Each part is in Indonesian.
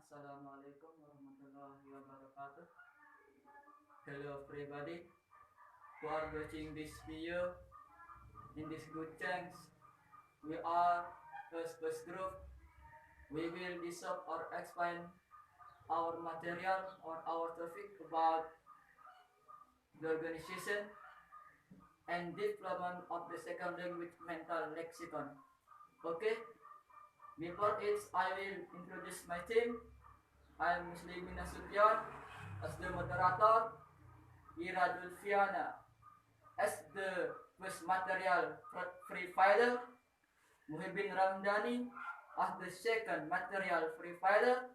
Assalamualaikum warahmatullahi wabarakatuh. Hello everybody who are watching this video. In this good chance, we are a space group. We will discuss or explain our material or our topic about the organization and development of the second language mental lexicon. Okay, before it I will introduce my team. I am Muslimin Nasution as the moderator, Ira Dulfiana as the first material free filer, Muhibin Ramdhani as the second material free filer,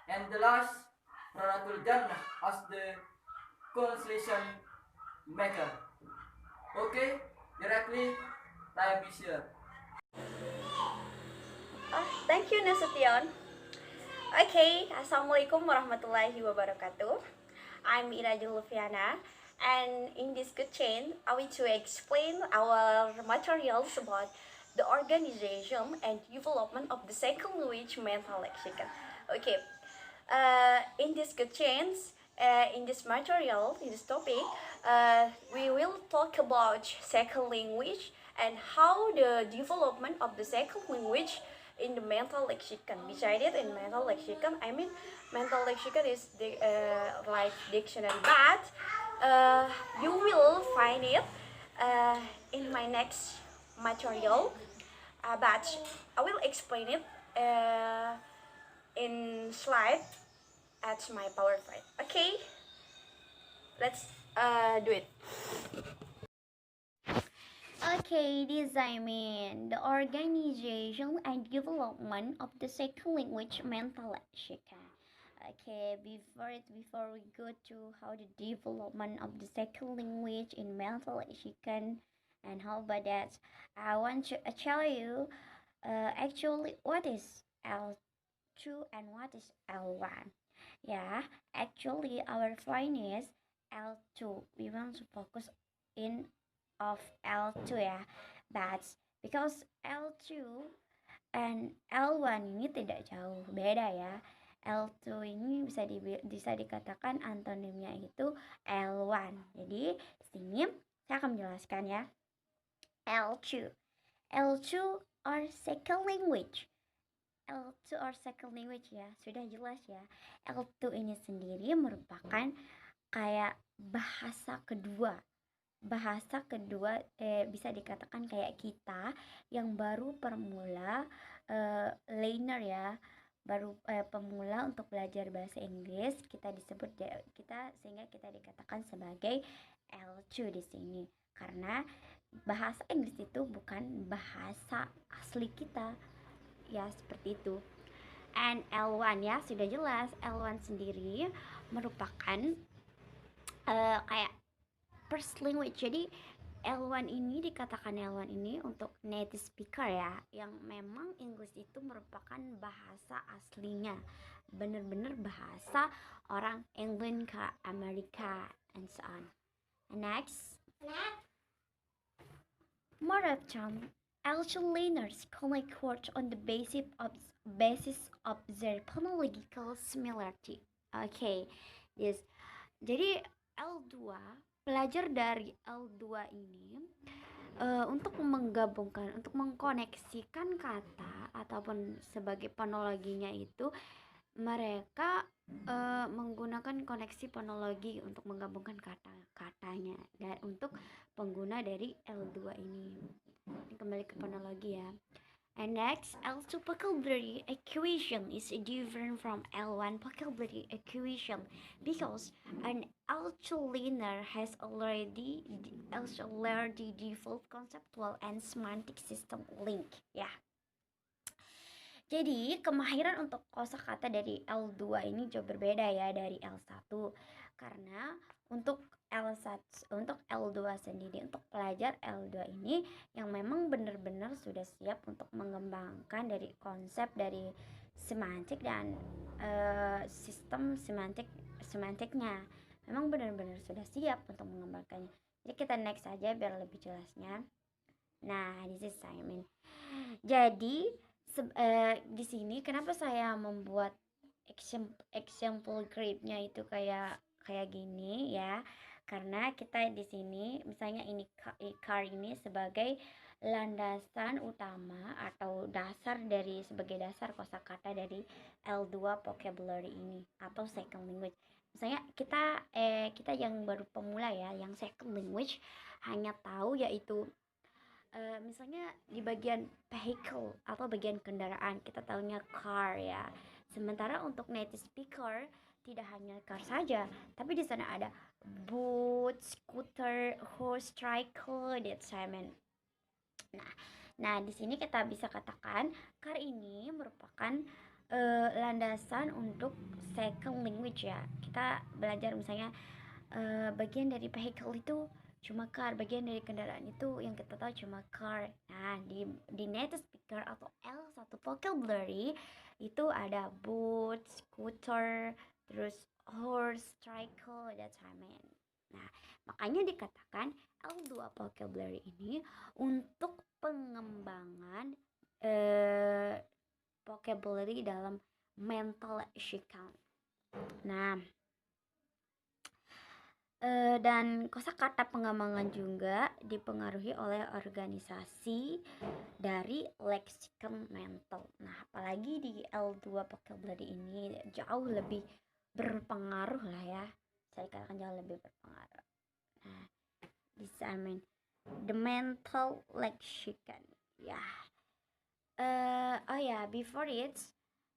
and the last Raratul Jannah as the translation maker. Okay, directly time is here. Thank you Nasution. Okay, Assalamualaikum warahmatullahi wabarakatuh. I'm Ira Lufiana, and in this good chain, I will to explain our materials about the organization and development of the second language mental lexicon. Okay, in this good chains, in this material, in this topic, we will talk about second language and how the development of the second language in the mental lexicon. Beside it, in mental lexicon, I mean mental lexicon is the like dictionary, but you will find it in my next material. But I will explain it in slide at my PowerPoint. Okay, let's do it. Okay, this I mean the organization and development of the second language mental lexicon. Okay, before we go to how the development of the second language in mental lexicon and how about that, I want to tell you actually what is L2 and what is L1. Yeah, actually our point is L2. We want to focus in of L2 ya. That's because L2 and L1 ini tidak jauh beda ya. L2 ini bisa dikatakan antonimnya itu L1. Jadi di sini saya akan menjelaskan ya. L2. L2 or second language. L2 or second language ya, sudah jelas ya. L2 ini sendiri merupakan kayak bahasa kedua bisa dikatakan kayak kita yang baru permula learner ya, baru pemula untuk belajar bahasa Inggris, sehingga kita dikatakan sebagai L2 di sini karena bahasa Inggris itu bukan bahasa asli kita ya, seperti itu. And L1 ya, sudah jelas L1 sendiri merupakan kayak first language. Jadi L1 ini dikatakan L1 ini untuk native speaker ya, yang memang Inggris itu merupakan bahasa aslinya, bener-bener bahasa orang England ke Amerika and so on. Next, more of time L2 learners connect words on the basis of their phonological similarity. Okay, yes. Jadi L2, pelajar dari L2 ini untuk mengkoneksikan kata ataupun sebagai fonologinya itu mereka menggunakan koneksi fonologi untuk menggabungkan kata-katanya dan untuk pengguna dari L2 ini. Kembali ke fonologi ya. And next, L2 vocabulary acquisition is different from L1 vocabulary acquisition because an L2 learner has already developed conceptual and semantic system link ya. Jadi kemahiran untuk kosakata dari L2 ini jauh berbeda ya dari L1 karena untuk L2 sendiri, untuk pelajar L2 ini yang memang benar-benar sudah siap untuk mengembangkan dari konsep dari semantik dan sistem semantiknya, memang benar-benar sudah siap untuk mengembangkannya. Jadi kita next aja biar lebih jelasnya. Nah, this is Simon. Jadi di sini kenapa saya membuat example grade-nya itu kayak gini ya. Karena kita di sini misalnya ini car ini sebagai landasan utama atau sebagai dasar kosakata dari L2 vocabulary ini atau second language. Misalnya kita yang baru pemula ya, yang second language hanya tahu yaitu misalnya di bagian vehicle atau bagian kendaraan kita tahunya car ya. Sementara untuk native speaker tidak hanya car saja, tapi di sana ada boat, scooter, horse, tricycle, that's I mean. Nah, di sini kita bisa katakan car ini merupakan landasan untuk second language ya. Kita belajar misalnya bagian dari vehicle itu cuma car, bagian dari kendaraan itu yang kita tahu cuma car. Nah, di native speaker atau L1 vocabulary itu ada boat, scooter, terus horse, tricycle, that's what I mean. Nah, makanya dikatakan L2 vocabulary ini untuk pengembangan vocabulary dalam mental lexical. Nah, dan kosakata pengembangan juga dipengaruhi oleh organisasi dari leksikon mental. Nah, apalagi di L2 vocabulary ini jauh lebih berpengaruh lah ya. Saya katakan jauh lebih berpengaruh. Nah, discernment the mental lexicon ya. Oh ya, before it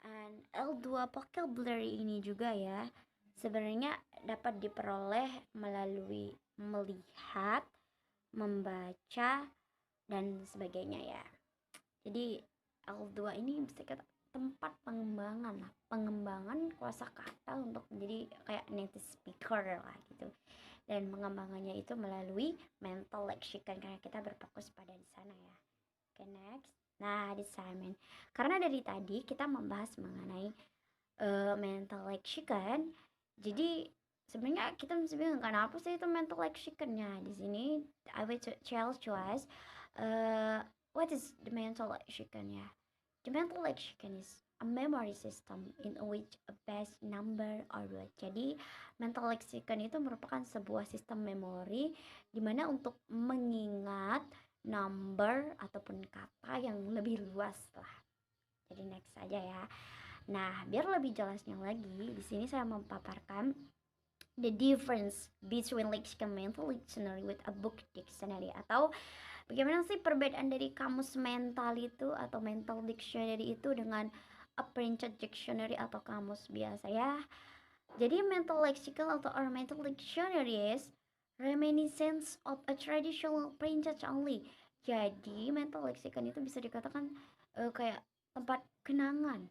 and L2 vocabulary ini juga ya sebenarnya dapat diperoleh melalui melihat, membaca, dan sebagainya ya. Jadi L2 ini bisa kita tempat pengembangan kosakata untuk menjadi kayak native speaker lah gitu. Dan pengembangannya itu melalui mental lexicon karena kita berfokus pada di sana ya. Oke, next. Nah, discernment. Karena dari tadi kita membahas mengenai mental lexicon. Jadi sebenarnya kita mesti bingung kan apa sih itu mental lexiconnya. Di sini I will tell to us what is the mental lexicon ya. The mental lexicon is a memory system in which a base number or word. Jadi mental lexicon itu merupakan sebuah sistem memori di mana untuk mengingat number ataupun kata yang lebih luas lah. Jadi next saja ya. Nah, biar lebih jelasnya lagi, di sini saya memaparkan the difference between lexicon mental dictionary with a book dictionary, atau bagaimana sih perbedaan dari kamus mental itu atau mental dictionary itu dengan a printed dictionary atau kamus biasa ya. Jadi mental lexicon atau mental dictionary is reminiscence of a traditional printed only. Jadi mental lexicon itu bisa dikatakan kayak tempat kenangan.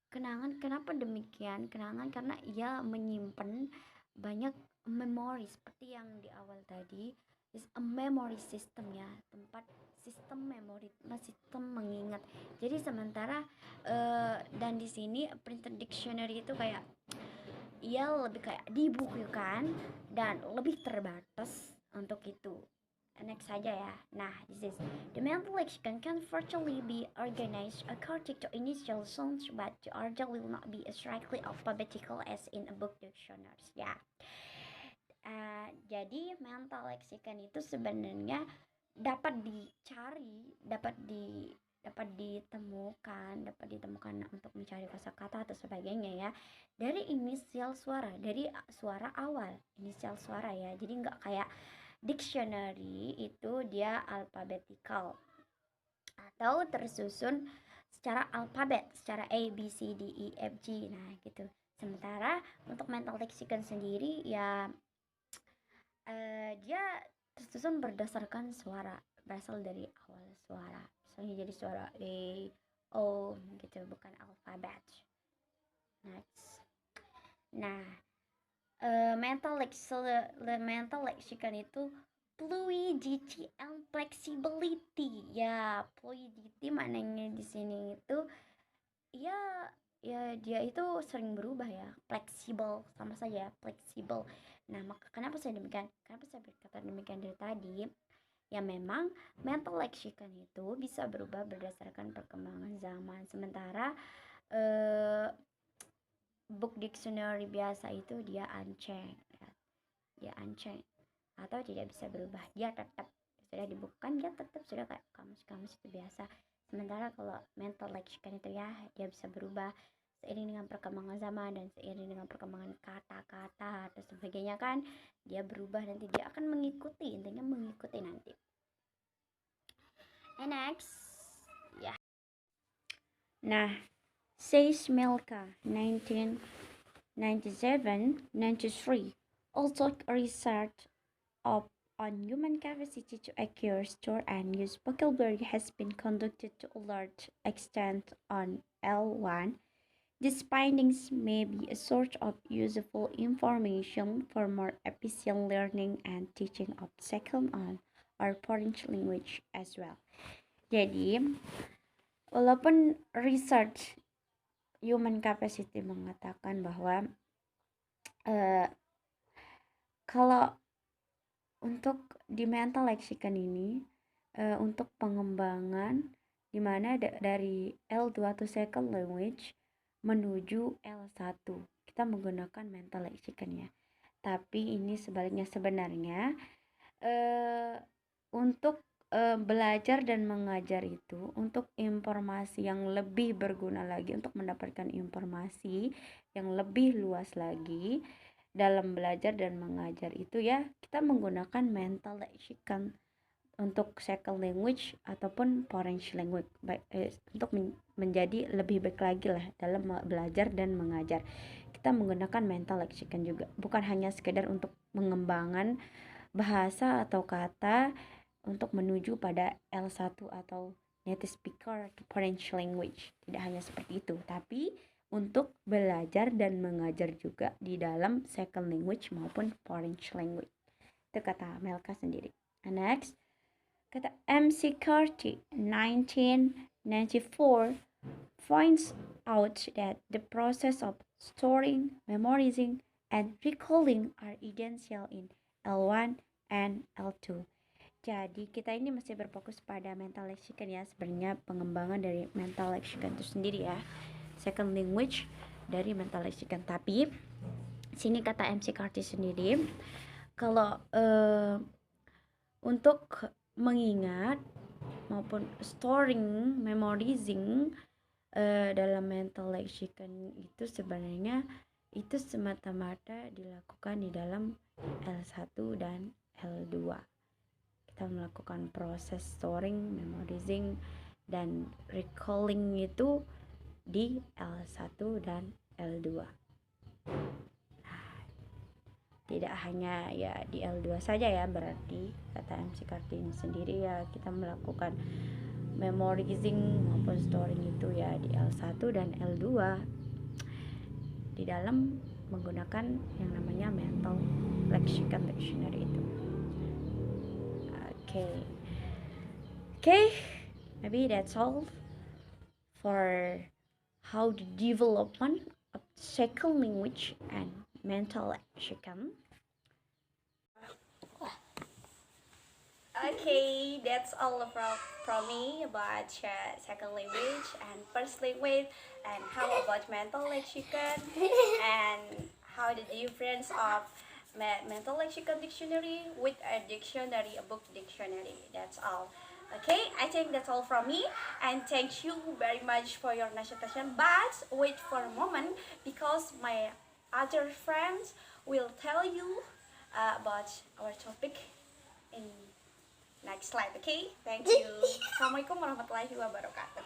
Kenapa demikian? Kenangan karena ia menyimpan banyak memori seperti yang di awal tadi, is a memory system ya, tempat sistem memori, sistem mengingat. Jadi sementara dan di sini printed dictionary itu kayak ia lebih kayak dibukukan dan lebih terbatas untuk itu. Next saja ya. Nah, this is the mental lexicon can virtually be organized according to initial sounds, but the order will not be as strictly alphabetical as in a book dictionary. Ya. Jadi mental lexicon itu sebenarnya dapat dicari, dapat ditemukan untuk mencari kosakata atau sebagainya ya dari inisial suara, dari suara awal, inisial suara ya. Jadi nggak kayak dictionary itu dia alphabetical atau tersusun secara alfabet, secara A, B, C, D, E, F, G, nah gitu. Sementara untuk mental lexicon sendiri ya dia tersusun berdasarkan suara, berasal dari awal suara. Misalnya jadi suara A, O gitu, bukan alfabet. Next. Nah, mental lexicon itu fluidity and flexibility ya. Fluidity maknanya di sini itu ya dia itu sering berubah ya. Fleksibel sama saja fleksibel. Nah, maka kenapa saya berkata demikian dari tadi? Ya memang mental lexicon itu bisa berubah berdasarkan perkembangan zaman. Sementara book dictionary biasa itu dia anceng, dia anceng atau tidak bisa berubah, dia tetap sudah dibukukan, dia tetap sudah kayak kamus-kamus itu biasa. Sementara kalau mental lexicon itu ya dia bisa berubah seiring dengan perkembangan zaman dan seiring dengan perkembangan kata-kata atau sebagainya kan, dia berubah, nanti dia akan mengikuti, intinya mengikuti nanti. And next ya, nah says Milka 1997-93 also research on human capacity to acquire, store, and use vocabulary has been conducted to a large extent on L1. These findings may be a source of useful information for more efficient learning and teaching of second or foreign language as well. Jadi, walaupun research human capacity mengatakan bahwa kalau untuk di mental lexicon ini untuk pengembangan dimana dari L2 atau second language menuju L1 kita menggunakan mental lexicon ya. Tapi ini sebaliknya, sebenarnya untuk belajar dan mengajar itu untuk informasi yang lebih berguna lagi, untuk mendapatkan informasi yang lebih luas lagi dalam belajar dan mengajar itu ya, kita menggunakan mental lexicon untuk second language ataupun foreign language, untuk menjadi lebih baik lagi lah dalam belajar dan mengajar. Kita menggunakan mental lexicon juga, bukan hanya sekedar untuk mengembangkan bahasa atau kata untuk menuju pada L1 atau native speaker foreign language. Tidak hanya seperti itu, tapi untuk belajar dan mengajar juga di dalam second language maupun foreign language. Itu kata Melka sendiri. Next, kata McCarthy 1994 points out that the process of storing, memorizing, and recalling are essential in L1 and L2. Jadi kita ini masih berfokus pada mental lexicon ya, sebenarnya pengembangan dari mental lexicon itu sendiri ya, second language dari mental lexicon. Tapi sini kata McCarthy sendiri, kalau untuk mengingat maupun storing, memorizing dalam mental lexicon itu sebenarnya itu semata-mata dilakukan di dalam L1 dan L2. Kita melakukan proses storing, memorizing, dan recalling itu di L1 dan L2. Tidak hanya ya di L2 saja ya, berarti kata McCarthy sendiri ya, kita melakukan memorizing maupun storing itu ya di L1 dan L2 di dalam menggunakan yang namanya mental lexicon dictionary itu. Okay, maybe that's all for how the development of second language and mental lexicon. Okay, that's all from me about second language and first language, and how about mental lexicon and how the difference of mental lexicon dictionary with a dictionary, a book dictionary. That's all. Okay, I think that's all from me, and thank you very much for your nice attention. But wait for a moment, because my other friends will tell you about our topic in next slide. Okay, thank you. Assalamualaikum warahmatullahi wabarakatuh.